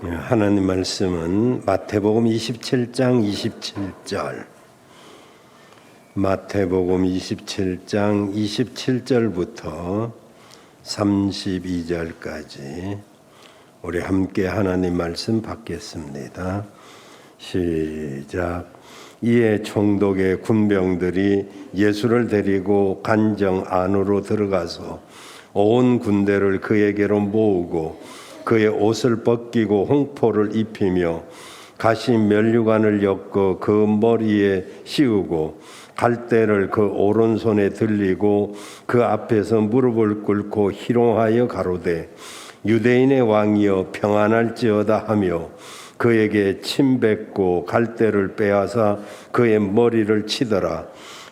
하나님 말씀은 마태복음 27장 27절, 마태복음 27장 27절부터 32절까지 우리 함께 하나님 말씀 받겠습니다. 시작. 이에 총독의 군병들이 예수를 데리고 관정 안으로 들어가서 온 군대를 그에게로 모으고 그의 옷을 벗기고 홍포를 입히며 가시 면류관을 엮어 그 머리에 씌우고 갈대를 그 오른손에 들리고 그 앞에서 무릎을 꿇고 희롱하여 가로되 유대인의 왕이여 평안할지어다 하며 그에게 침 뱉고 갈대를 빼앗아 그의 머리를 치더라.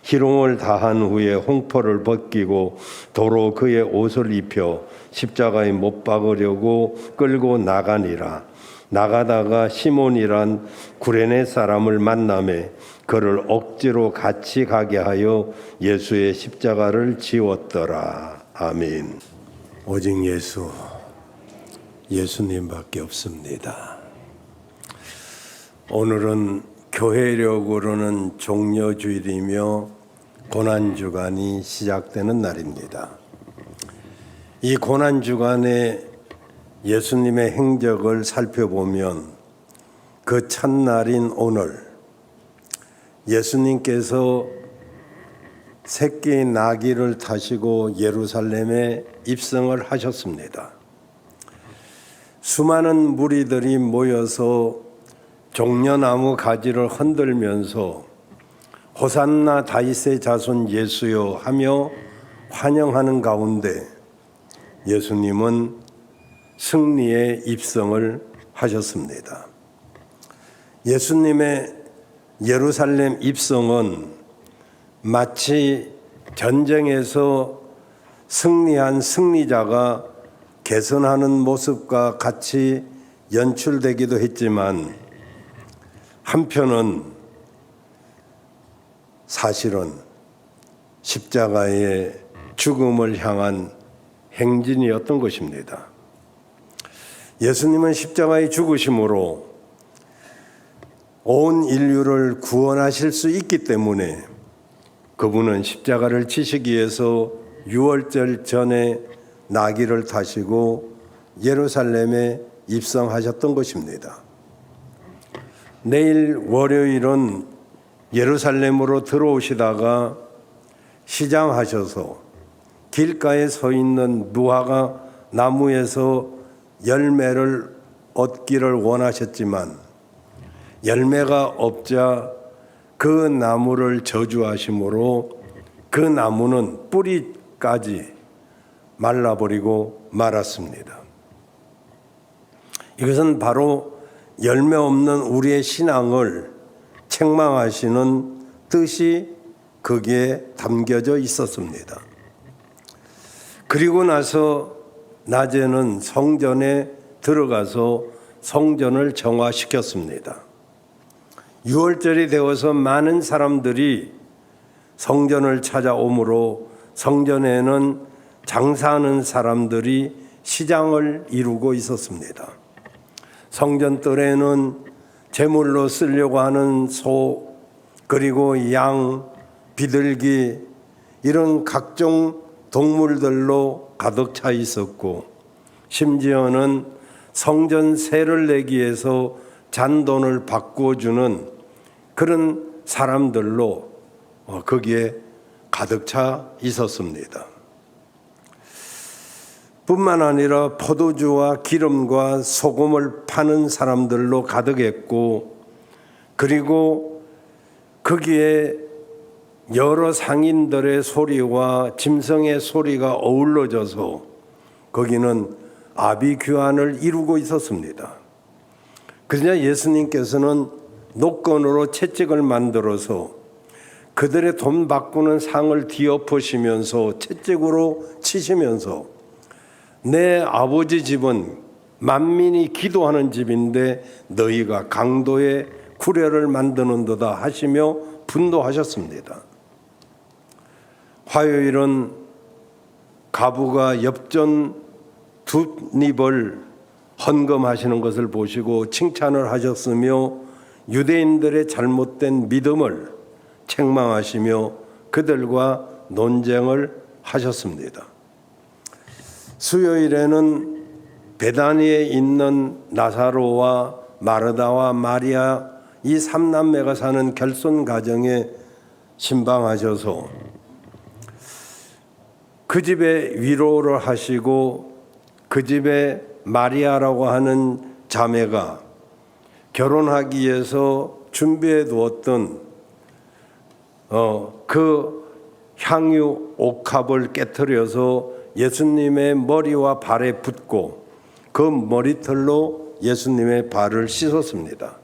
희롱을 다한 후에 홍포를 벗기고 도로 그의 옷을 입혀 십자가에 못 박으려고 끌고 나가니라. 나가다가 시몬이란 구레네 사람을 만나매 그를 억지로 같이 가게 하여 예수의 십자가를 지웠더라. 아멘. 오직 예수, 예수님밖에 없습니다. 오늘은 교회력으로는 종려주일이며 고난주간이 시작되는 날입니다. 이 고난주간에 예수님의 행적을 살펴보면 그 첫날인 오늘 예수님께서 새끼 나귀를 타시고 예루살렘에 입성을 하셨습니다. 수많은 무리들이 모여서 종려나무 가지를 흔들면서 호산나 다윗의 자손 예수여 하며 환영하는 가운데 예수님은 승리의 입성을 하셨습니다. 예수님의 예루살렘 입성은 마치 전쟁에서 승리한 승리자가 개선하는 모습과 같이 연출되기도 했지만 한편은 사실은 십자가의 죽음을 향한 행진이었던 것입니다. 예수님은 십자가의 죽으심으로 온 인류를 구원하실 수 있기 때문에 그분은 십자가를 지시기 위해서 유월절 전에 나귀를 타시고 예루살렘에 입성하셨던 것입니다. 내일 월요일은 예루살렘으로 들어오시다가 시장하셔서 길가에 서 있는 무화과 나무에서 열매를 얻기를 원하셨지만 열매가 없자 그 나무를 저주하심으로 그 나무는 뿌리까지 말라버리고 말았습니다. 이것은 바로 열매 없는 우리의 신앙을 책망하시는 뜻이 거기에 담겨져 있었습니다. 그리고 나서 낮에는 성전에 들어가서 성전을 정화시켰습니다. 유월절이 되어서 많은 사람들이 성전을 찾아오므로 성전에는 장사하는 사람들이 시장을 이루고 있었습니다. 성전뜰에는 제물로 쓰려고 하는 소, 그리고 양, 비둘기 이런 각종 동물들로 가득 차 있었고 심지어는 성전 세를 내기 위해서 잔돈을 바꿔주는 그런 사람들로 거기에 가득 차 있었습니다. 뿐만 아니라 포도주와 기름과 소금을 파는 사람들로 가득했고 그리고 거기에 여러 상인들의 소리와 짐승의 소리가 어우러져서 거기는 아비규환을 이루고 있었습니다. 그러나 예수님께서는 노건으로 채찍을 만들어서 그들의 돈 바꾸는 상을 뒤엎으시면서 채찍으로 치시면서 내 아버지 집은 만민이 기도하는 집인데 너희가 강도의 구례를 만드는도다 하시며 분노하셨습니다. 화요일은 가부가 엽전 두 입을 헌금하시는 것을 보시고 칭찬을 하셨으며 유대인들의 잘못된 믿음을 책망하시며 그들과 논쟁을 하셨습니다. 수요일에는 베다니에 있는 나사로와 마르다와 마리아 이 삼남매가 사는 결손 가정에 신방하셔서 그 집에 위로를 하시고 그 집에 마리아라고 하는 자매가 결혼하기 위해서 준비해 두었던 그 향유 옥합을 깨트려서 예수님의 머리와 발에 붓고 그 머리털로 예수님의 발을 씻었습니다.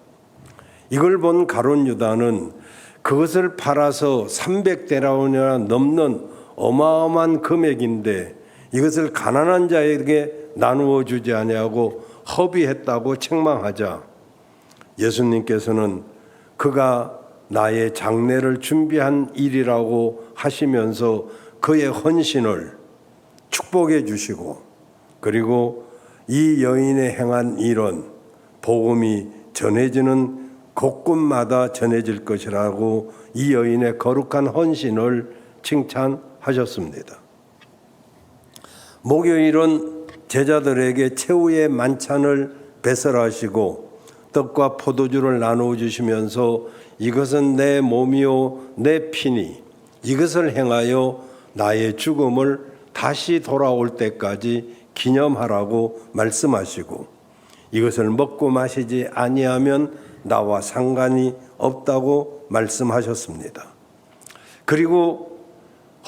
이걸 본 가룟 유다는 그것을 팔아서 300데나리온이나 넘는 어마어마한 금액인데 이것을 가난한 자에게 나누어 주지 아니하고 허비했다고 책망하자 예수님께서는 그가 나의 장례를 준비한 일이라고 하시면서 그의 헌신을 축복해 주시고 그리고 이 여인의 행한 일은 복음이 전해지는 곳곳마다 전해질 것이라고 이 여인의 거룩한 헌신을 칭찬하셨습니다. 목요일은 제자들에게 최후의 만찬을 배설하시고 떡과 포도주를 나누어 주시면서 이것은 내 몸이요 내 피니 이것을 행하여 나의 죽음을 다시 돌아올 때까지 기념하라고 말씀하시고 이것을 먹고 마시지 아니하면 나와 상관이 없다고 말씀하셨습니다. 그리고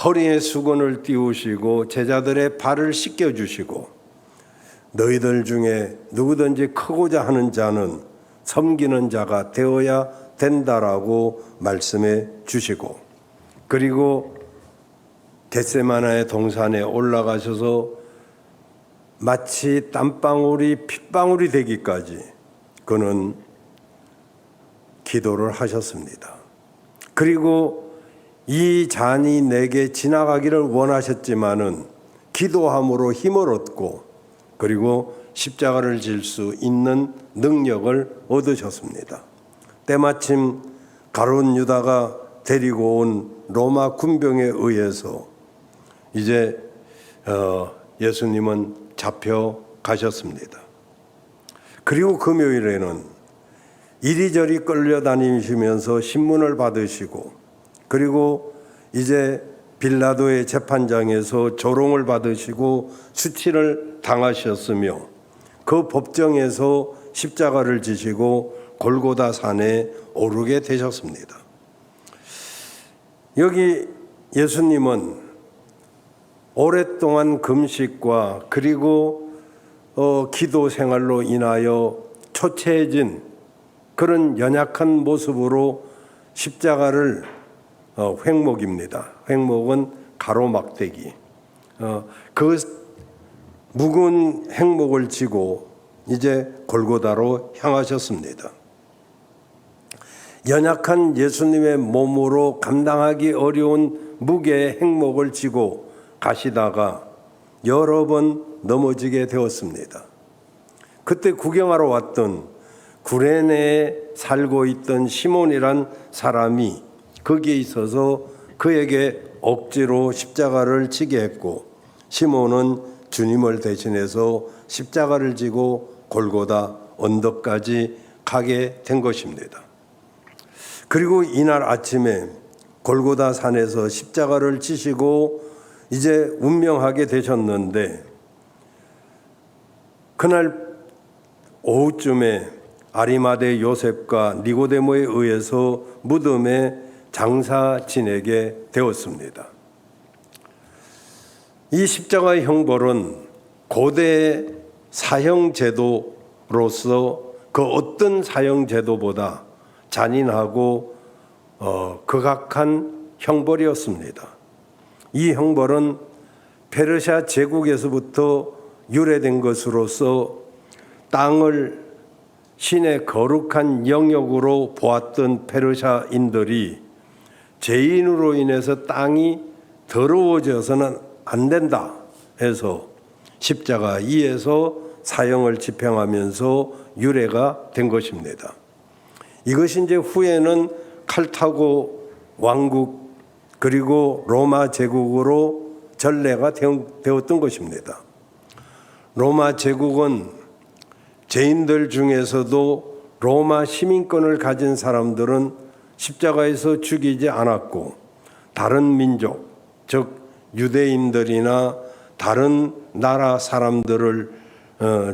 허리에 수건을 띄우시고 제자들의 발을 씻겨주시고 너희들 중에 누구든지 크고자 하는 자는 섬기는 자가 되어야 된다라고 말씀해 주시고 그리고 겟세마나의 동산에 올라가셔서 마치 땀방울이 핏방울이 되기까지 그는 기도를 하셨습니다. 그리고 이 잔이 내게 지나가기를 원하셨지만은 기도함으로 힘을 얻고 그리고 십자가를 질 수 있는 능력을 얻으셨습니다. 때마침 가룟 유다가 데리고 온 로마 군병에 의해서 이제 예수님은 잡혀가셨습니다. 그리고 금요일에는 이리저리 끌려다니시면서 신문을 받으시고 그리고 이제 빌라도의 재판장에서 조롱을 받으시고 수치를 당하셨으며 그 법정에서 십자가를 지시고 골고다 산에 오르게 되셨습니다. 여기 예수님은 오랫동안 금식과 그리고 기도 생활로 인하여 초췌해진 그런 연약한 모습으로 십자가를 횡목입니다. 횡목은 가로막대기. 그 무거운 행목을 지고 이제 골고다로 향하셨습니다. 연약한 예수님의 몸으로 감당하기 어려운 무게의 행목을 지고 가시다가 여러 번 넘어지게 되었습니다. 그때 구경하러 왔던 구레네에 살고 있던 시몬이란 사람이 거기에 있어서 그에게 억지로 십자가를 지게 했고 시몬은 주님을 대신해서 십자가를 지고 골고다 언덕까지 가게 된 것입니다. 그리고 이날 아침에 골고다 산에서 십자가를 지시고 이제 운명하게 되셨는데 그날 오후쯤에 아리마대 요셉과 니고데모에 의해서 무덤에 장사 지내게 되었습니다. 이 십자가의 형벌은 고대 사형제도로서 그 어떤 사형제도보다 잔인하고 극악한 형벌이었습니다. 이 형벌은 페르시아 제국에서부터 유래된 것으로서 땅을 신의 거룩한 영역으로 보았던 페르시아인들이 죄인으로 인해서 땅이 더러워져서는 안 된다 해서 십자가 위에서 사형을 집행하면서 유래가 된 것입니다. 이것이 이제 후에는 칼타고 왕국 그리고 로마 제국으로 전래가 되었던 것입니다. 로마 제국은 죄인들 중에서도 로마 시민권을 가진 사람들은 십자가에서 죽이지 않았고 다른 민족, 즉 유대인들이나 다른 나라 사람들을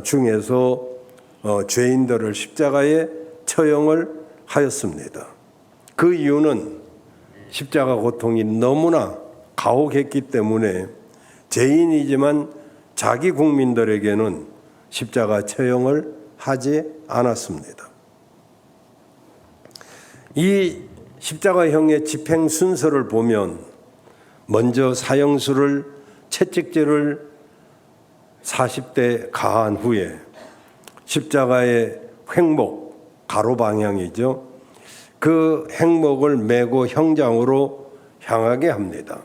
중에서 죄인들을 십자가에 처형을 하였습니다. 그 이유는 십자가 고통이 너무나 가혹했기 때문에 죄인이지만 자기 국민들에게는 십자가 처형을 하지 않았습니다. 이 십자가형의 집행 순서를 보면 먼저 사형수를 채찍질을 40대 가한 후에 십자가의 횡목, 가로 방향이죠. 그 횡목을 메고 형장으로 향하게 합니다.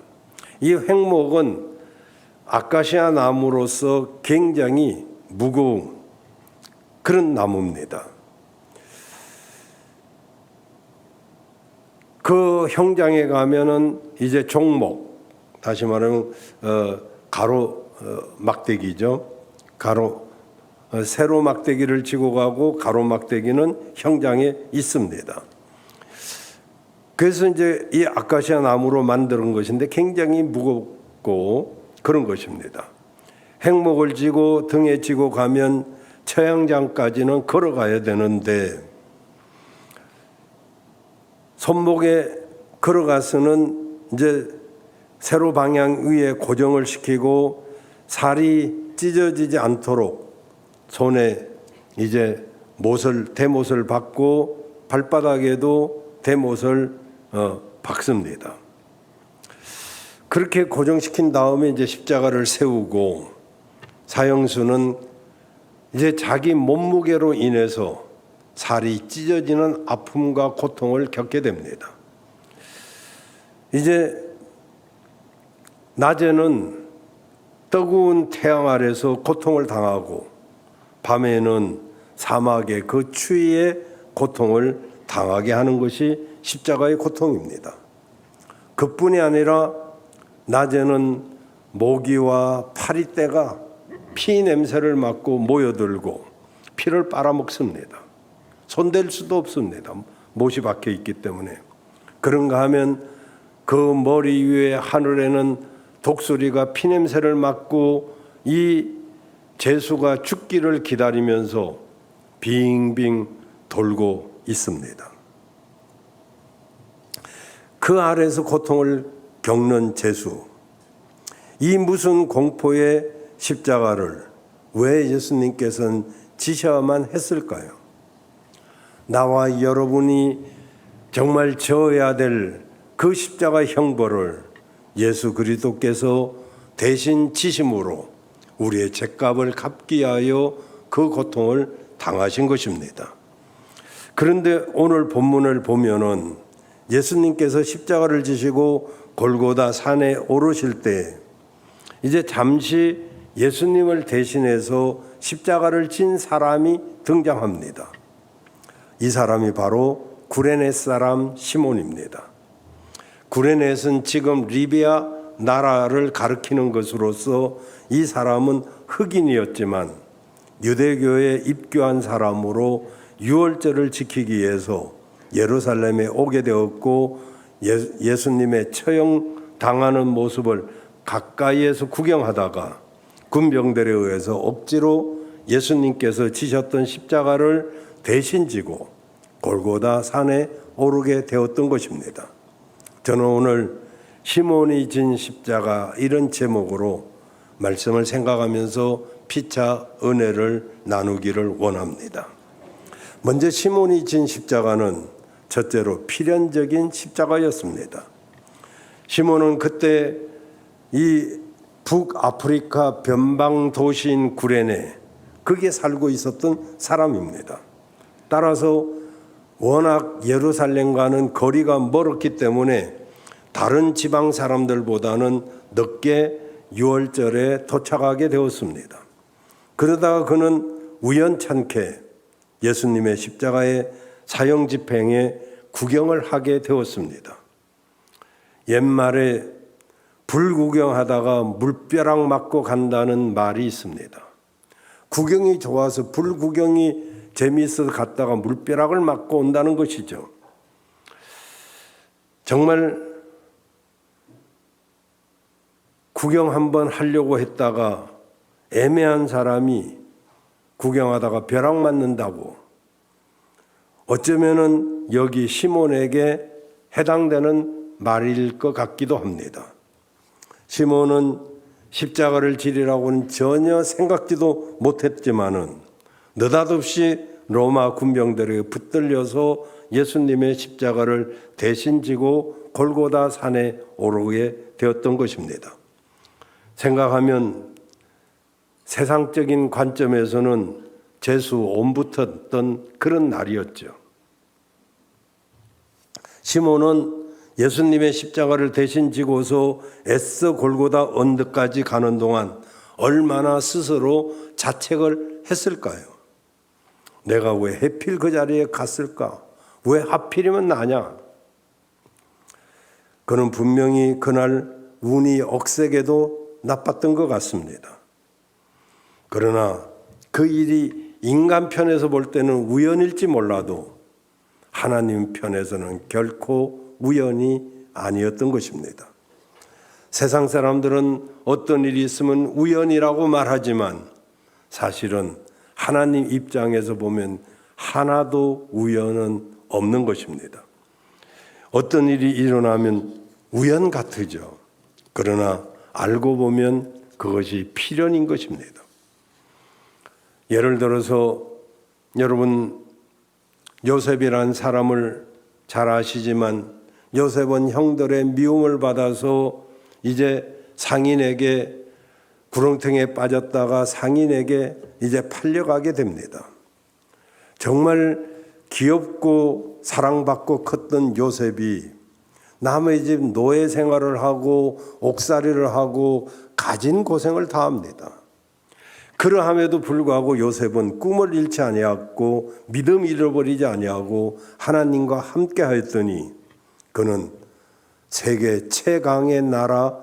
이 횡목은 아카시아 나무로서 굉장히 무거운 그런 나무입니다. 그 형장에 가면은 이제 종목, 다시 말하면 가로 막대기죠. 세로 막대기를 지고 가고 가로 막대기는 형장에 있습니다. 그래서 이제 이 아카시아 나무로 만드는 것인데 굉장히 무겁고 그런 것입니다. 행목을 지고 등에 지고 가면 처형장까지는 걸어가야 되는데 손목에 걸어가서는 이제 세로 방향 위에 고정을 시키고 살이 찢어지지 않도록 손에 이제 대못을 박고 발바닥에도 대못을 박습니다. 그렇게 고정시킨 다음에 이제 십자가를 세우고 사형수는 이제 자기 몸무게로 인해서 살이 찢어지는 아픔과 고통을 겪게 됩니다. 이제 낮에는 뜨거운 태양 아래서 고통을 당하고 밤에는 사막의 그 추위에 고통을 당하게 하는 것이 십자가의 고통입니다. 그뿐이 아니라 낮에는 모기와 파리떼가 피 냄새를 맡고 모여들고 피를 빨아먹습니다. 손댈 수도 없습니다. 못이 박혀 있기 때문에. 그런가 하면 그 머리 위에 하늘에는 독수리가 피 냄새를 맡고 이 제수가 죽기를 기다리면서 빙빙 돌고 있습니다. 그 아래에서 고통을 겪는 제수. 이 무슨 공포의 십자가를 왜 예수님께서는 지셔야만 했을까요? 나와 여러분이 정말 져야 될 그 십자가 형벌을 예수 그리스도께서 대신 지심으로 우리의 죄값을 갚기 위하여 그 고통을 당하신 것입니다. 그런데 오늘 본문을 보면은 예수님께서 십자가를 지시고 골고다 산에 오르실 때 이제 잠시 예수님을 대신해서 십자가를 진 사람이 등장합니다. 이 사람이 바로 구레네 사람 시몬입니다. 구레넷은 지금 리비아 나라를 가리키는 것으로서 이 사람은 흑인이었지만 유대교에 입교한 사람으로 유월절을 지키기 위해서 예루살렘에 오게 되었고 예수님의 처형당하는 모습을 가까이에서 구경하다가 군병들에 의해서 억지로 예수님께서 지셨던 십자가를 대신 지고 골고다 산에 오르게 되었던 것입니다. 저는 오늘 시몬이 진 십자가 이런 제목으로 말씀을 생각하면서 피차 은혜를 나누기를 원합니다. 먼저 시몬이 진 십자가는 첫째로 필연적인 십자가였습니다. 시몬은 그때 이 북아프리카 변방 도시인 구레네 거기에 살고 있었던 사람입니다. 따라서 워낙 예루살렘과는 거리가 멀었기 때문에 다른 지방 사람들보다는 늦게 유월절에 도착하게 되었습니다. 그러다가 그는 우연찮게 예수님의 십자가의 사형 집행에 구경을 하게 되었습니다. 옛말에 불 구경하다가 물벼락 맞고 간다는 말이 있습니다. 구경이 좋아서 불 구경이 재미있어서 갔다가 물벼락을 맞고 온다는 것이죠. 정말 구경 한번 하려고 했다가 애매한 사람이 구경하다가 벼락 맞는다고, 어쩌면은 여기 시몬에게 해당되는 말일 것 같기도 합니다. 시몬은 십자가를 지리라고는 전혀 생각지도 못했지만은 느닷없이 로마 군병들에게 붙들려서 예수님의 십자가를 대신 지고 골고다 산에 오르게 되었던 것입니다. 생각하면 세상적인 관점에서는 재수 옴붙었던 그런 날이었죠. 시몬은 예수님의 십자가를 대신 지고서 애써 골고다 언덕까지 가는 동안 얼마나 스스로 자책을 했을까요? 내가 왜 하필 그 자리에 갔을까? 왜 하필이면 나냐? 그는 분명히 그날 운이 억세게도 나빴던 것 같습니다. 그러나 그 일이 인간 편에서 볼 때는 우연일지 몰라도 하나님 편에서는 결코 우연이 아니었던 것입니다. 세상 사람들은 어떤 일이 있으면 우연이라고 말하지만 사실은 하나님 입장에서 보면 하나도 우연은 없는 것입니다. 어떤 일이 일어나면 우연 같으죠. 그러나 알고 보면 그것이 필연인 것입니다. 예를 들어서 여러분 요셉이라는 사람을 잘 아시지만 요셉은 형들의 미움을 받아서 이제 상인에게 구렁텅이에 빠졌다가 상인에게 이제 팔려가게 됩니다. 정말 귀엽고 사랑받고 컸던 요셉이 남의 집 노예 생활을 하고 옥살이를 하고 가진 고생을 다 합니다. 그러함에도 불구하고 요셉은 꿈을 잃지 아니하고 믿음 잃어버리지 아니하고 하나님과 함께 하였더니 그는 세계 최강의 나라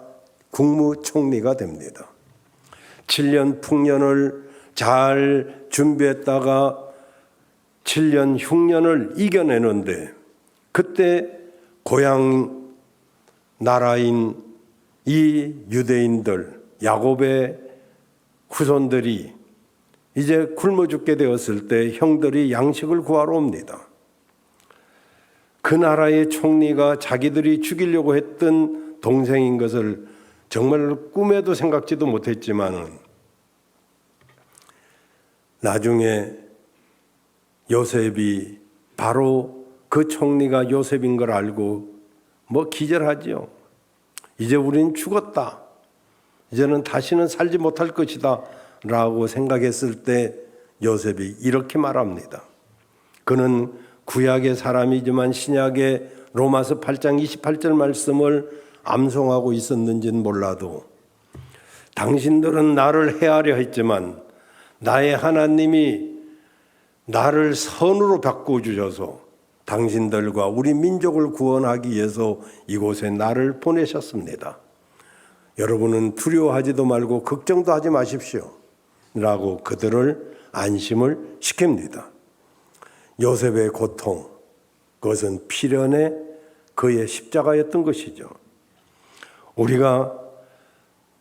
국무총리가 됩니다. 7년 풍년을 잘 준비했다가 7년 흉년을 이겨내는데 그때 고향 나라인 이 유대인들 야곱의 후손들이 이제 굶어 죽게 되었을 때 형들이 양식을 구하러 옵니다. 그 나라의 총리가 자기들이 죽이려고 했던 동생인 것을 정말 꿈에도 생각지도 못했지만은 나중에 요셉이 바로 그 총리가 요셉인 걸 알고 기절하지요. 이제 우린 죽었다. 이제는 다시는 살지 못할 것이다 라고 생각했을 때 요셉이 이렇게 말합니다. 그는 구약의 사람이지만 신약의 로마서 8장 28절 말씀을 암송하고 있었는지는 몰라도 당신들은 나를 해하려 했지만 나의 하나님이 나를 선으로 바꿔주셔서 당신들과 우리 민족을 구원하기 위해서 이곳에 나를 보내셨습니다. 여러분은 두려워하지도 말고 걱정도 하지 마십시오 라고 그들을 안심을 시킵니다. 요셉의 고통, 그것은 필연의 그의 십자가였던 것이죠. 우리가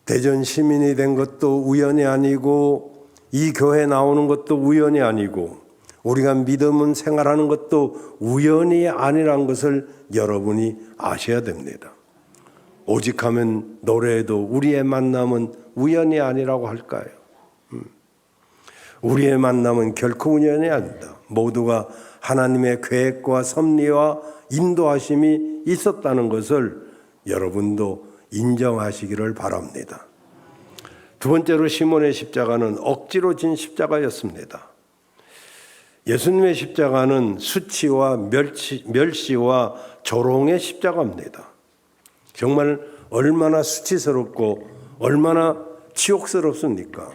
대전 시민이 된 것도 우연이 아니고 이 교회 나오는 것도 우연이 아니고 우리가 믿음은 생활하는 것도 우연이 아니란 것을 여러분이 아셔야 됩니다. 오직 하면 노래에도 우리의 만남은 우연이 아니라고 할까요? 우리의 만남은 결코 우연이 아니다. 모두가 하나님의 계획과 섭리와 인도하심이 있었다는 것을 여러분도 인정하시기를 바랍니다. 두 번째로 시몬의 십자가는 억지로 진 십자가였습니다. 예수님의 십자가는 수치와 멸시와 조롱의 십자가입니다. 정말 얼마나 수치스럽고 얼마나 치욕스럽습니까?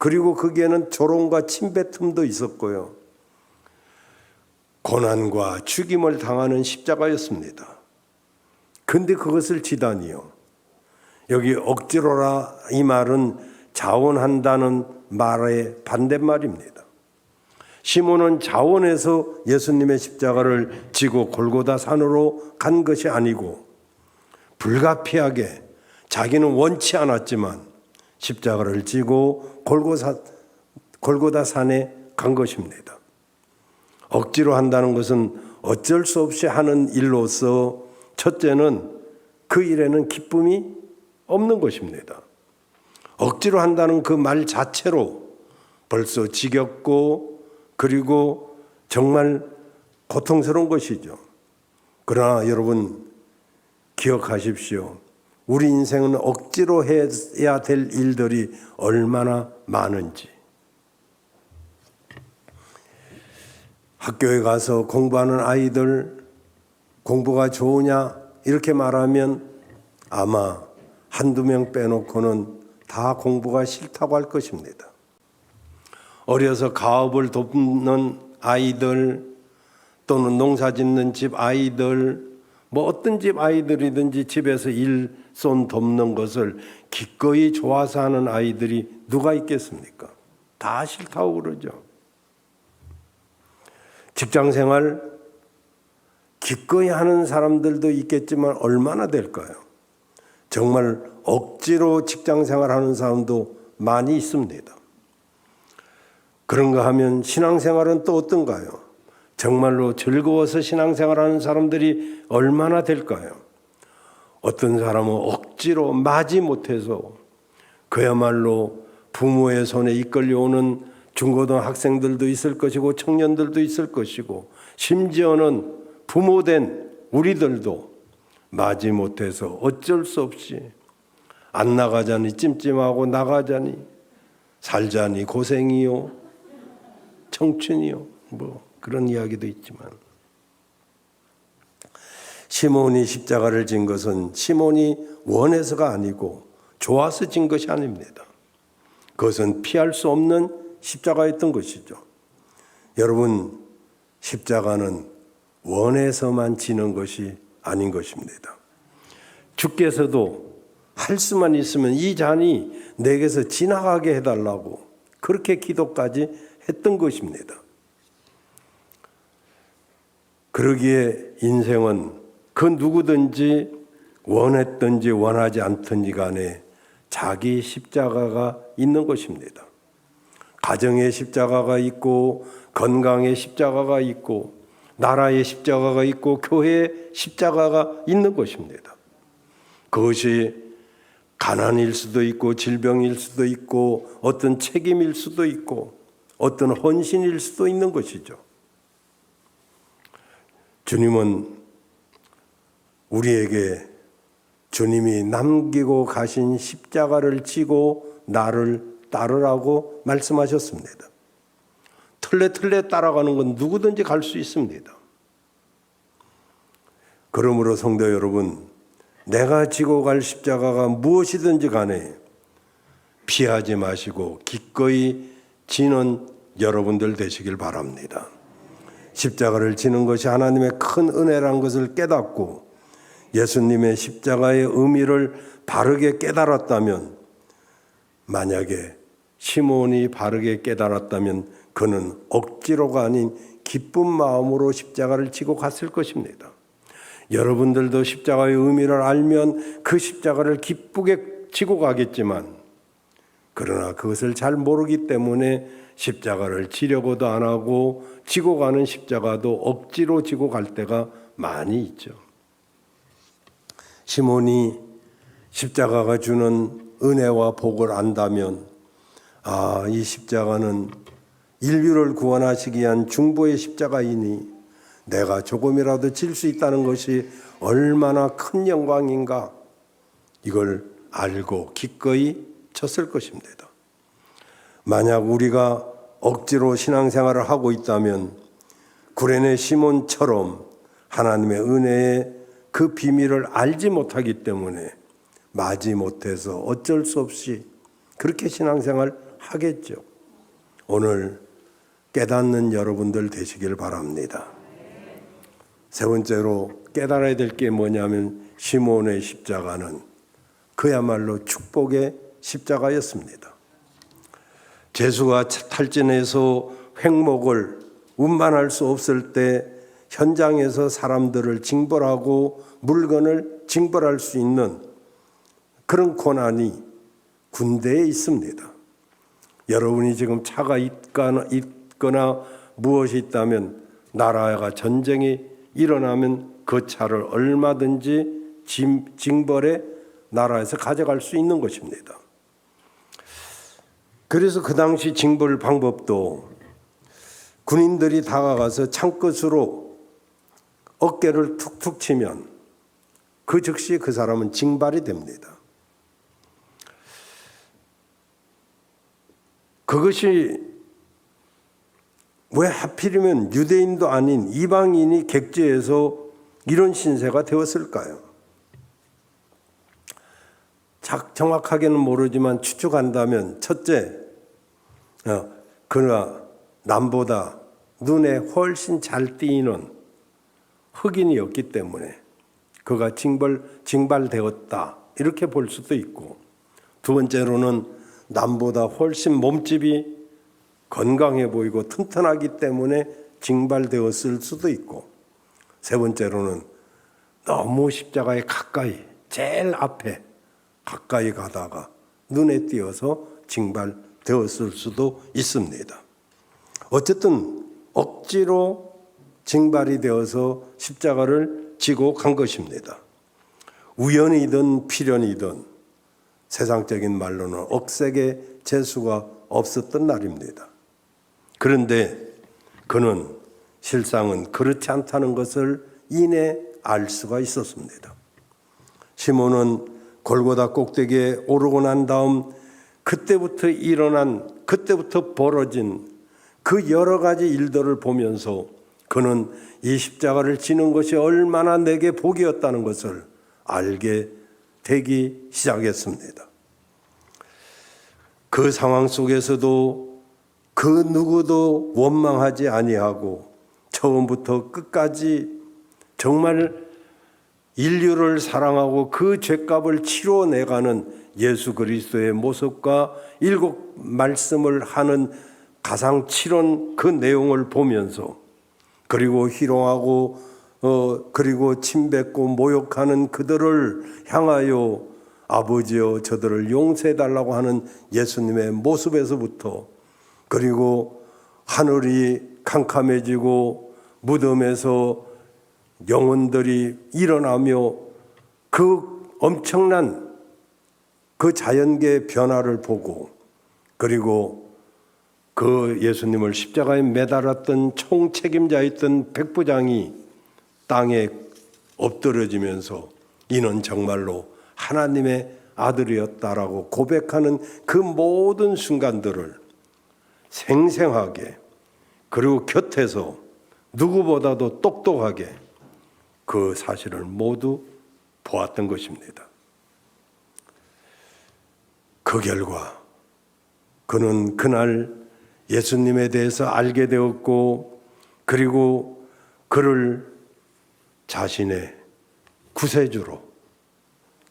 그리고 거기에는 조롱과 침뱉음도 있었고요. 고난과 죽임을 당하는 십자가였습니다. 근데 그것을 지다니요. 여기 억지로라 이 말은 자원한다는 말의 반대말입니다. 시몬은 자원해서 예수님의 십자가를 지고 골고다 산으로 간 것이 아니고 불가피하게 자기는 원치 않았지만 십자가를 지고 골고다 산에 간 것입니다. 억지로 한다는 것은 어쩔 수 없이 하는 일로서 첫째는 그 일에는 기쁨이 없는 것입니다. 억지로 한다는 그 말 자체로 벌써 지겹고 그리고 정말 고통스러운 것이죠. 그러나 여러분 기억하십시오. 우리 인생은 억지로 해야 될 일들이 얼마나 많은지. 학교에 가서 공부하는 아이들 공부가 좋으냐 이렇게 말하면 아마 한두 명 빼놓고는 다 공부가 싫다고 할 것입니다. 어려서 가업을 돕는 아이들 또는 농사 짓는 집 아이들 뭐 어떤 집 아이들이든지 집에서 일손 돕는 것을 기꺼이 좋아서 하는 아이들이 누가 있겠습니까? 다 싫다고 그러죠. 직장생활 기꺼이 하는 사람들도 있겠지만 얼마나 될까요? 정말 억지로 직장생활 하는 사람도 많이 있습니다. 그런가 하면 신앙생활은 또 어떤가요? 정말로 즐거워서 신앙생활하는 사람들이 얼마나 될까요? 어떤 사람은 억지로 마지 못해서 그야말로 부모의 손에 이끌려오는 중고등학생들도 있을 것이고 청년들도 있을 것이고 심지어는 부모된 우리들도 마지 못해서 어쩔 수 없이 안 나가자니 찜찜하고 나가자니 살자니 고생이요 청춘이요 뭐 그런 이야기도 있지만 시몬이 십자가를 진 것은 시몬이 원해서가 아니고 좋아서 진 것이 아닙니다. 그것은 피할 수 없는 십자가였던 것이죠. 여러분 십자가는 원해서만 지는 것이 아닌 것입니다. 주께서도 할 수만 있으면 이 잔이 내게서 지나가게 해달라고 그렇게 기도까지 했던 것입니다. 그러기에 인생은 그 누구든지 원했든지 원하지 않든지 간에 자기 십자가가 있는 것입니다. 가정의 십자가가 있고 건강의 십자가가 있고 나라의 십자가가 있고 교회의 십자가가 있는 것입니다. 그것이 가난일 수도 있고 질병일 수도 있고 어떤 책임일 수도 있고 어떤 헌신일 수도 있는 것이죠. 주님은 우리에게 주님이 남기고 가신 십자가를 지고 나를 따르라고 말씀하셨습니다. 틀레틀레 따라가는 건 누구든지 갈 수 있습니다. 그러므로 성도 여러분, 내가 지고 갈 십자가가 무엇이든지 간에 피하지 마시고 기꺼이 지는 여러분들 되시길 바랍니다. 십자가를 지는 것이 하나님의 큰 은혜란 것을 깨닫고 예수님의 십자가의 의미를 바르게 깨달았다면, 만약에 시몬이 바르게 깨달았다면 그는 억지로가 아닌 기쁜 마음으로 십자가를 지고 갔을 것입니다. 여러분들도 십자가의 의미를 알면 그 십자가를 기쁘게 지고 가겠지만, 그러나 그것을 잘 모르기 때문에 십자가를 지려고도 안 하고 지고 가는 십자가도 억지로 지고 갈 때가 많이 있죠. 시몬이 십자가가 주는 은혜와 복을 안다면, 이 십자가는 인류를 구원하시기 위한 중보의 십자가이니 내가 조금이라도 질 수 있다는 것이 얼마나 큰 영광인가, 이걸 알고 기꺼이 쳤을 것입니다. 만약 우리가 억지로 신앙생활을 하고 있다면 구레네 시몬처럼 하나님의 은혜의 그 비밀을 알지 못하기 때문에 마지 못해서 어쩔 수 없이 그렇게 신앙생활 하겠죠. 오늘 깨닫는 여러분들 되시길 바랍니다. 세 번째로 깨달아야 될 게 뭐냐면 시몬의 십자가는 그야말로 축복의 십자가였습니다. 제수가 탈진해서 횡목을 운반할 수 없을 때 현장에서 사람들을 징벌하고 물건을 징벌할 수 있는 그런 권한이 군대에 있습니다. 여러분이 지금 차가 있거나 무엇이 있다면 나라가 전쟁이 일어나면 그 차를 얼마든지 징벌해 나라에서 가져갈 수 있는 것입니다. 그래서 그 당시 징벌 방법도 군인들이 다가가서 창끝으로 어깨를 툭툭 치면 그 즉시 그 사람은 징발이 됩니다. 그것이 왜 하필이면 유대인도 아닌 이방인이 객지에서 이런 신세가 되었을까요? 정확하게는 모르지만 추측한다면 첫째, 그가 남보다 눈에 훨씬 잘 띄는 흑인이었기 때문에 그가 징발되었다 이렇게 볼 수도 있고, 두 번째로는 남보다 훨씬 몸집이 건강해 보이고 튼튼하기 때문에 징발되었을 수도 있고, 세 번째로는 너무 십자가에 가까이 제일 앞에 가까이 가다가 눈에 띄어서 징발되었을 수도 있습니다. 어쨌든 억지로 징발이 되어서 십자가를 지고 간 것입니다. 우연이든 필연이든 세상적인 말로는 억색의 재수가 없었던 날입니다. 그런데 그는 실상은 그렇지 않다는 것을 이내 알 수가 있었습니다. 시몬은 골고다 꼭대기에 오르고 난 다음 그때부터 벌어진 그 여러 가지 일들을 보면서 그는 이 십자가를 지는 것이 얼마나 내게 복이었다는 것을 알게 되기 시작했습니다. 그 상황 속에서도 그 누구도 원망하지 아니하고 처음부터 끝까지 정말 인류를 사랑하고 그 죄값을 치러내가는 예수 그리스도의 모습과 일곱 말씀을 하는 가상칠언 그 내용을 보면서, 그리고 희롱하고 그리고 침뱉고 모욕하는 그들을 향하여 아버지여 저들을 용서해달라고 하는 예수님의 모습에서부터, 그리고 하늘이 캄캄해지고 무덤에서 영혼들이 일어나며 그 엄청난 그 자연계의 변화를 보고, 그리고 그 예수님을 십자가에 매달았던 총책임자였던 백부장이 땅에 엎드려지면서 이는 정말로 하나님의 아들이었다라고 고백하는 그 모든 순간들을 생생하게, 그리고 곁에서 누구보다도 똑똑하게 그 사실을 모두 보았던 것입니다. 그 결과 그는 그날 예수님에 대해서 알게 되었고, 그리고 그를 자신의 구세주로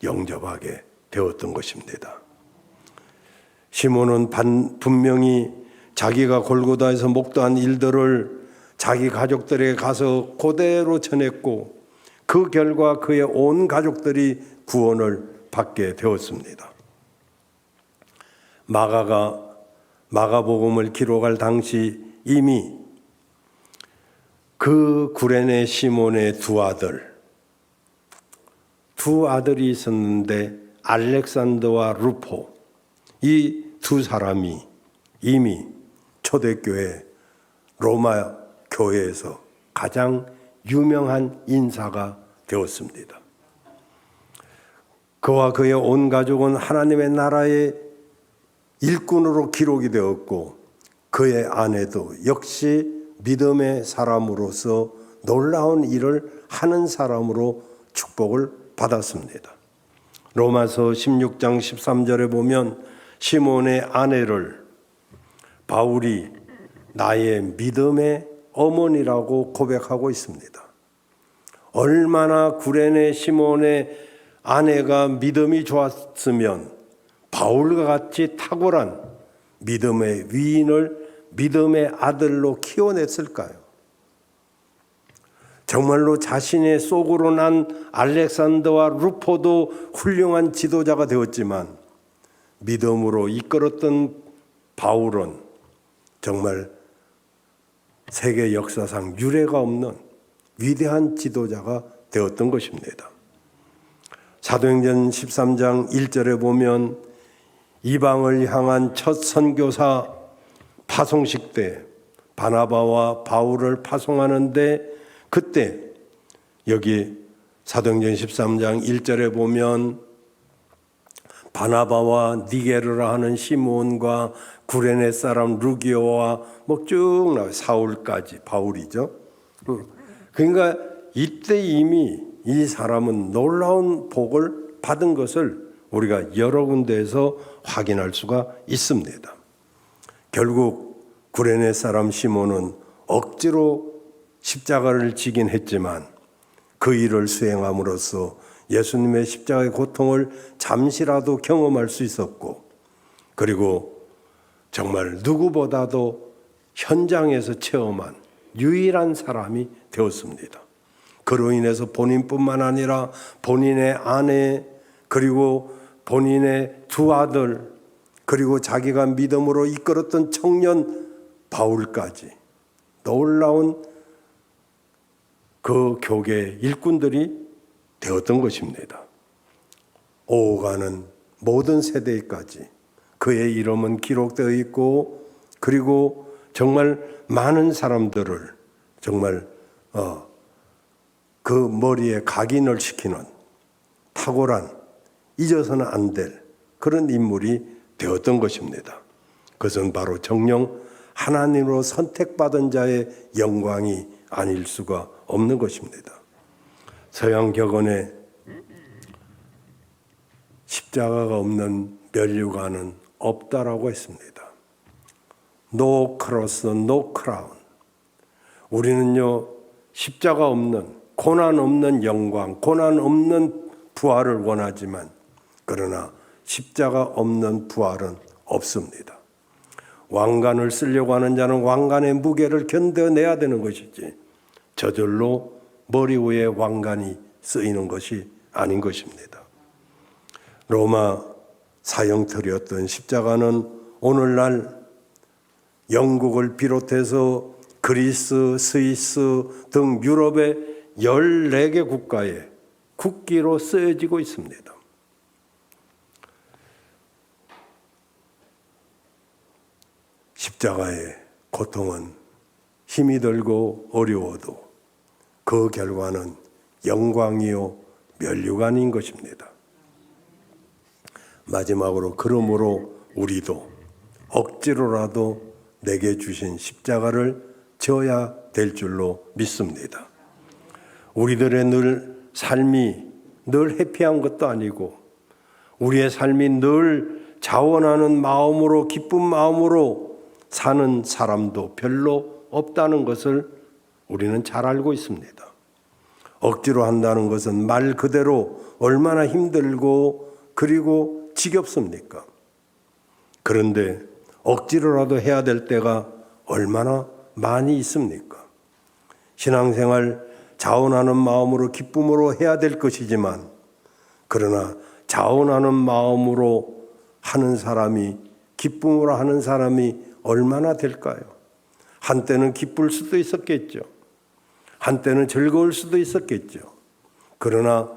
영접하게 되었던 것입니다. 시몬은 분명히 자기가 골고다에서 목도한 일들을 자기 가족들에게 가서 그대로 전했고, 그 결과 그의 온 가족들이 구원을 받게 되었습니다. 마가가 마가복음을 기록할 당시 이미 그 구레네 시몬의 두 아들이 있었는데 알렉산더와 루포, 이 두 사람이 이미 초대교회 로마 교회에서 가장 유명한 인사가 되었습니다. 그와 그의 온 가족은 하나님의 나라의 일꾼으로 기록이 되었고, 그의 아내도 역시 믿음의 사람으로서 놀라운 일을 하는 사람으로 축복을 받았습니다. 로마서 16장 13절에 보면 시몬의 아내를 바울이 나의 믿음의 어머니라고 고백하고 있습니다. 얼마나 구레네 시몬의 아내가 믿음이 좋았으면 바울과 같이 탁월한 믿음의 위인을 믿음의 아들로 키워냈을까요? 정말로 자신의 속으로 난 알렉산더와 루포도 훌륭한 지도자가 되었지만 믿음으로 이끌었던 바울은 정말 세계 역사상 유례가 없는 위대한 지도자가 되었던 것입니다. 사도행전 13장 1절에 보면 이방을 향한 첫 선교사 파송식 때 바나바와 바울을 파송하는데 그때 여기 사도행전 13장 1절에 보면 바나바와 니게르라 하는 시몬과 구레네 사람 루기오와 뭐 쭉 나와요. 사울까지 바울이죠. 그러니까 이때 이미 이 사람은 놀라운 복을 받은 것을 우리가 여러 군데에서 확인할 수가 있습니다. 결국 구레네 사람 시몬은 억지로 십자가를 지긴 했지만 그 일을 수행함으로써 예수님의 십자가의 고통을 잠시라도 경험할 수 있었고, 그리고 정말 누구보다도 현장에서 체험한 유일한 사람이 되었습니다. 그로 인해서 본인뿐만 아니라 본인의 아내, 그리고 본인의 두 아들, 그리고 자기가 믿음으로 이끌었던 청년 바울까지 놀라운 그 교계 일꾼들이 되었던 것입니다. 오가는 모든 세대까지 그의 이름은 기록되어 있고, 그리고 정말 많은 사람들을 정말 그 머리에 각인을 시키는 탁월한, 잊어서는 안 될 그런 인물이 되었던 것입니다. 그것은 바로 정녕 하나님으로 선택받은 자의 영광이 아닐 수가 없는 것입니다. 서양 격언에 십자가가 없는 면류관은 없다라고 했습니다. No cross, no crown. 우리는요, 십자가 없는, 고난 없는 영광, 고난 없는 부활을 원하지만, 그러나 십자가 없는 부활은 없습니다. 왕관을 쓰려고 하는 자는 왕관의 무게를 견뎌내야 되는 것이지, 저절로 머리 위에 왕관이 쓰이는 것이 아닌 것입니다. 로마 사형틀이었던 십자가는 오늘날 영국을 비롯해서 그리스, 스위스 등 유럽의 14개 국가에 국기로 쓰여지고 있습니다. 십자가의 고통은 힘이 들고 어려워도 그 결과는 영광이요 면류관인 것입니다. 마지막으로, 그러므로 우리도 억지로라도 내게 주신 십자가를 져야 될 줄로 믿습니다. 우리들의 삶이 늘 해피한 것도 아니고, 우리의 삶이 늘 자원하는 마음으로, 기쁜 마음으로 사는 사람도 별로 없다는 것을 우리는 잘 알고 있습니다. 억지로 한다는 것은 말 그대로 얼마나 힘들고 그리고 지겹습니까? 그런데 억지로라도 해야 될 때가 얼마나 많이 있습니까? 신앙생활 자원하는 마음으로 기쁨으로 해야 될 것이지만, 그러나 자원하는 마음으로 하는 사람이, 기쁨으로 하는 사람이 얼마나 될까요? 한때는 기쁠 수도 있었겠죠. 한때는 즐거울 수도 있었겠죠. 그러나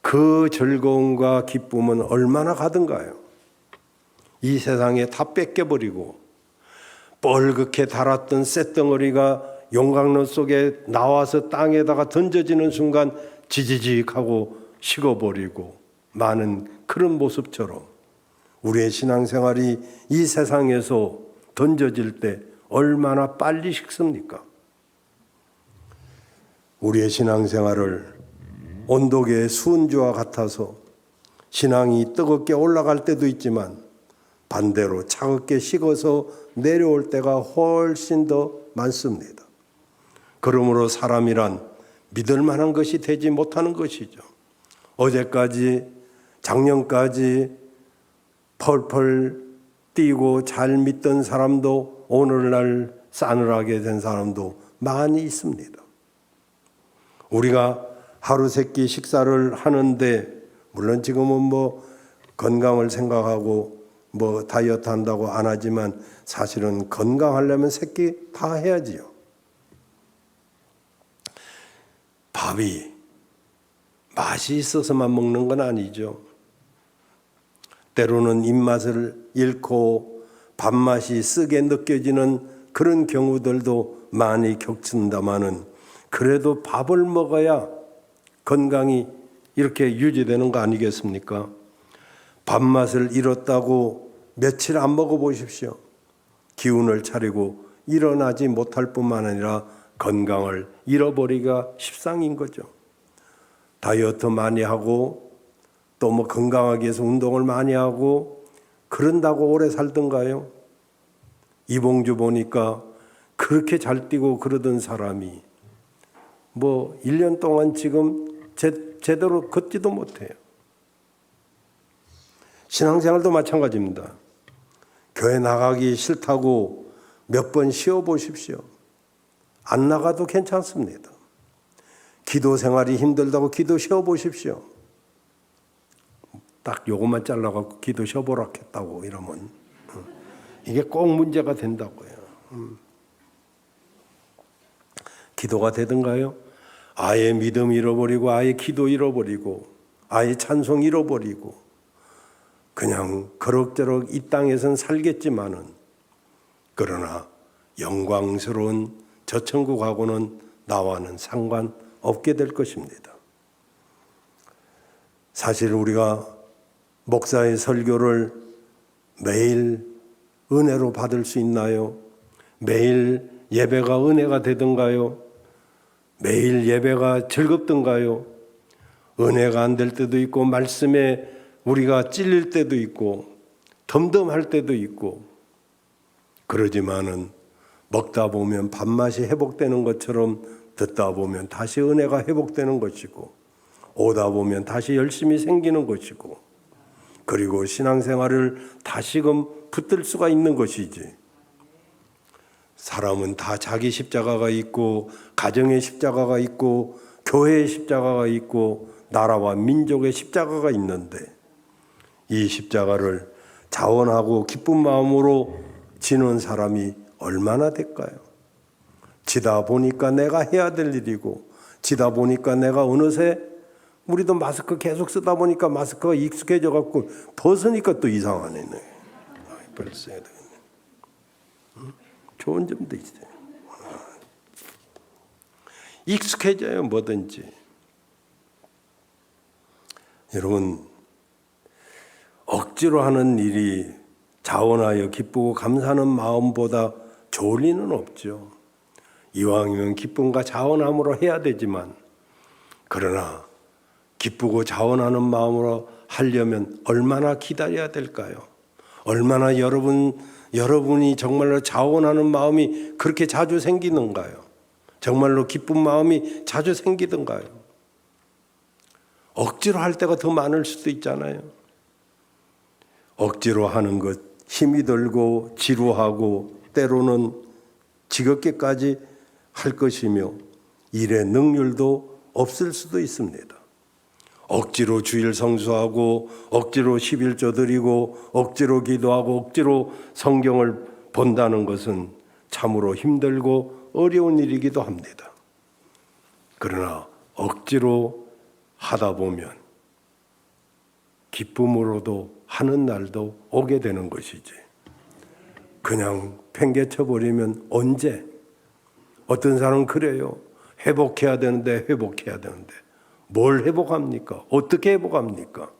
그 즐거움과 기쁨은 얼마나 가든가요? 이 세상에 다 뺏겨버리고 뻘겋게 달았던 쇳덩어리가 용광로 속에 나와서 땅에다가 던져지는 순간 지지직하고 식어버리고 마는 그런 모습처럼 우리의 신앙생활이 이 세상에서 던져질 때 얼마나 빨리 식습니까? 우리의 신앙생활을 온도계의 수은주와 같아서 신앙이 뜨겁게 올라갈 때도 있지만 반대로 차갑게 식어서 내려올 때가 훨씬 더 많습니다. 그러므로 사람이란 믿을 만한 것이 되지 못하는 것이죠. 어제까지, 작년까지 펄펄 뛰고 잘 믿던 사람도 오늘날 싸늘하게 된 사람도 많이 있습니다. 우리가 하루 세끼 식사를 하는데, 물론 지금은 건강을 생각하고 다이어트 한다고 안 하지만 사실은 건강하려면 세끼 다 해야지요. 밥이 맛이 있어서만 먹는 건 아니죠. 때로는 입맛을 잃고 밥맛이 쓰게 느껴지는 그런 경우들도 많이 겪는다마는, 그래도 밥을 먹어야 건강이 이렇게 유지되는 거 아니겠습니까? 밥맛을 잃었다고 며칠 안 먹어보십시오. 기운을 차리고 일어나지 못할 뿐만 아니라 건강을 잃어버리기가 십상인 거죠. 다이어트 많이 하고 또 건강하기 위해서 운동을 많이 하고 그런다고 오래 살던가요? 이봉주 보니까 그렇게 잘 뛰고 그러던 사람이 1년 동안 지금 제대로 걷지도 못해요. 신앙생활도 마찬가지입니다. 교회 나가기 싫다고 몇 번 쉬어보십시오. 안 나가도 괜찮습니다. 기도 생활이 힘들다고 기도 쉬어보십시오. 딱 요것만 잘라갖고 기도 쉬어보라 했다고 이러면 이게 꼭 문제가 된다고요. 기도가 되든가요? 아예 믿음 잃어버리고 아예 기도 잃어버리고 아예 찬송 잃어버리고 그냥 그럭저럭 이 땅에선 살겠지만은, 그러나 영광스러운 저 천국하고는 나와는 상관없게 될 것입니다. 사실 우리가 목사의 설교를 매일 은혜로 받을 수 있나요? 매일 예배가 은혜가 되던가요? 매일 예배가 즐겁던가요? 은혜가 안 될 때도 있고, 말씀에 우리가 찔릴 때도 있고, 덤덤할 때도 있고, 그러지만은 먹다 보면 밥맛이 회복되는 것처럼 듣다 보면 다시 은혜가 회복되는 것이고, 오다 보면 다시 열심히 생기는 것이고, 그리고 신앙생활을 다시금 붙들 수가 있는 것이지. 사람은 다 자기 십자가가 있고, 가정의 십자가가 있고, 교회의 십자가가 있고, 나라와 민족의 십자가가 있는데, 이 십자가를 자원하고 기쁜 마음으로 지는 사람이 얼마나 될까요? 지다 보니까 내가 해야 될 일이고, 지다 보니까 내가 어느새, 우리도 마스크 계속 쓰다 보니까 마스크가 익숙해져 갖고 벗으니까 또 이상하네. 빨리 써야 되겠네. 좋은 점도 있어요. 익숙해져요, 뭐든지. 여러분, 억지로 하는 일이 자원하여 기쁘고 감사하는 마음보다 좋을 리는 없죠. 이왕이면 기쁨과 자원함으로 해야 되지만, 그러나 기쁘고 자원하는 마음으로 하려면 얼마나 기다려야 될까요? 얼마나 여러분이 정말로 자원하는 마음이 그렇게 자주 생기는가요? 정말로 기쁜 마음이 자주 생기던가요? 억지로 할 때가 더 많을 수도 있잖아요. 억지로 하는 것 힘이 들고 지루하고 때로는 지겹게까지 할 것이며 일의 능률도 없을 수도 있습니다. 억지로 주일 성수하고 억지로 11조 드리고 억지로 기도하고 억지로 성경을 본다는 것은 참으로 힘들고 어려운 일이기도 합니다. 그러나 억지로 하다 보면 기쁨으로도 하는 날도 오게 되는 것이지, 그냥 팽개쳐 버리면 언제? 어떤 사람은 그래요. 회복해야 되는데 뭘 회복합니까? 어떻게 회복합니까?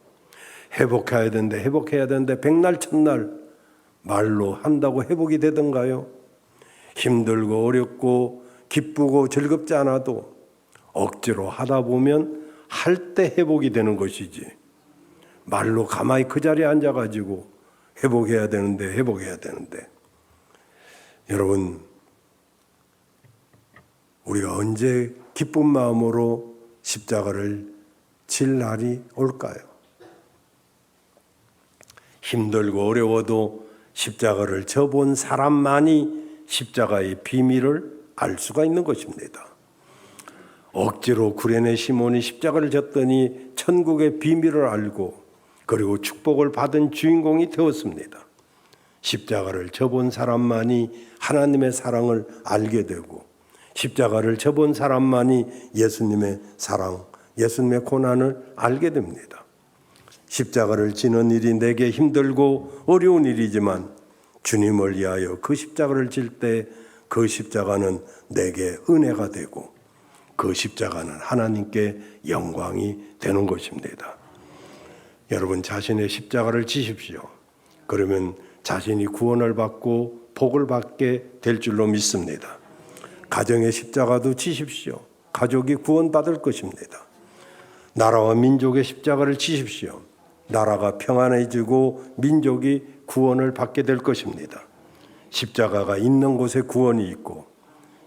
회복해야 되는데 백날 첫날 말로 한다고 회복이 되던가요? 힘들고 어렵고 기쁘고 즐겁지 않아도 억지로 하다 보면 할 때 회복이 되는 것이지, 말로 가만히 그 자리에 앉아가지고 회복해야 되는데 여러분, 우리가 언제 기쁜 마음으로 십자가를 질 날이 올까요? 힘들고 어려워도 십자가를 져본 사람만이 십자가의 비밀을 알 수가 있는 것입니다. 억지로 구레네 시몬이 십자가를 졌더니 천국의 비밀을 알고 그리고 축복을 받은 주인공이 되었습니다. 십자가를 져본 사람만이 하나님의 사랑을 알게 되고 십자가를 져본 사람만이 예수님의 사랑, 예수님의 고난을 알게 됩니다. 십자가를 지는 일이 내게 힘들고 어려운 일이지만 주님을 위하여 그 십자가를 질 때 그 십자가는 내게 은혜가 되고 그 십자가는 하나님께 영광이 되는 것입니다. 여러분, 자신의 십자가를 지십시오. 그러면 자신이 구원을 받고 복을 받게 될 줄로 믿습니다. 가정의 십자가도 지십시오. 가족이 구원받을 것입니다. 나라와 민족의 십자가를 지십시오. 나라가 평안해지고 민족이 구원을 받게 될 것입니다. 십자가가 있는 곳에 구원이 있고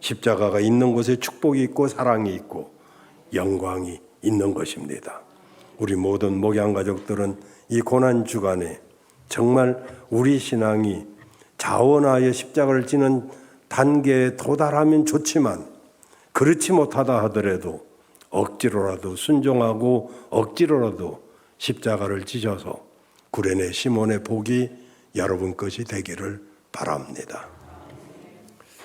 십자가가 있는 곳에 축복이 있고 사랑이 있고 영광이 있는 것입니다. 우리 모든 목양 가족들은 이 고난 주간에 정말 우리 신앙이 자원하여 십자가를 지는 단계에 도달하면 좋지만 그렇지 못하다 하더라도 억지로라도 순종하고 억지로라도 십자가를 지셔서 구레네 시몬의 복이 여러분 것이 되기를 바랍니다.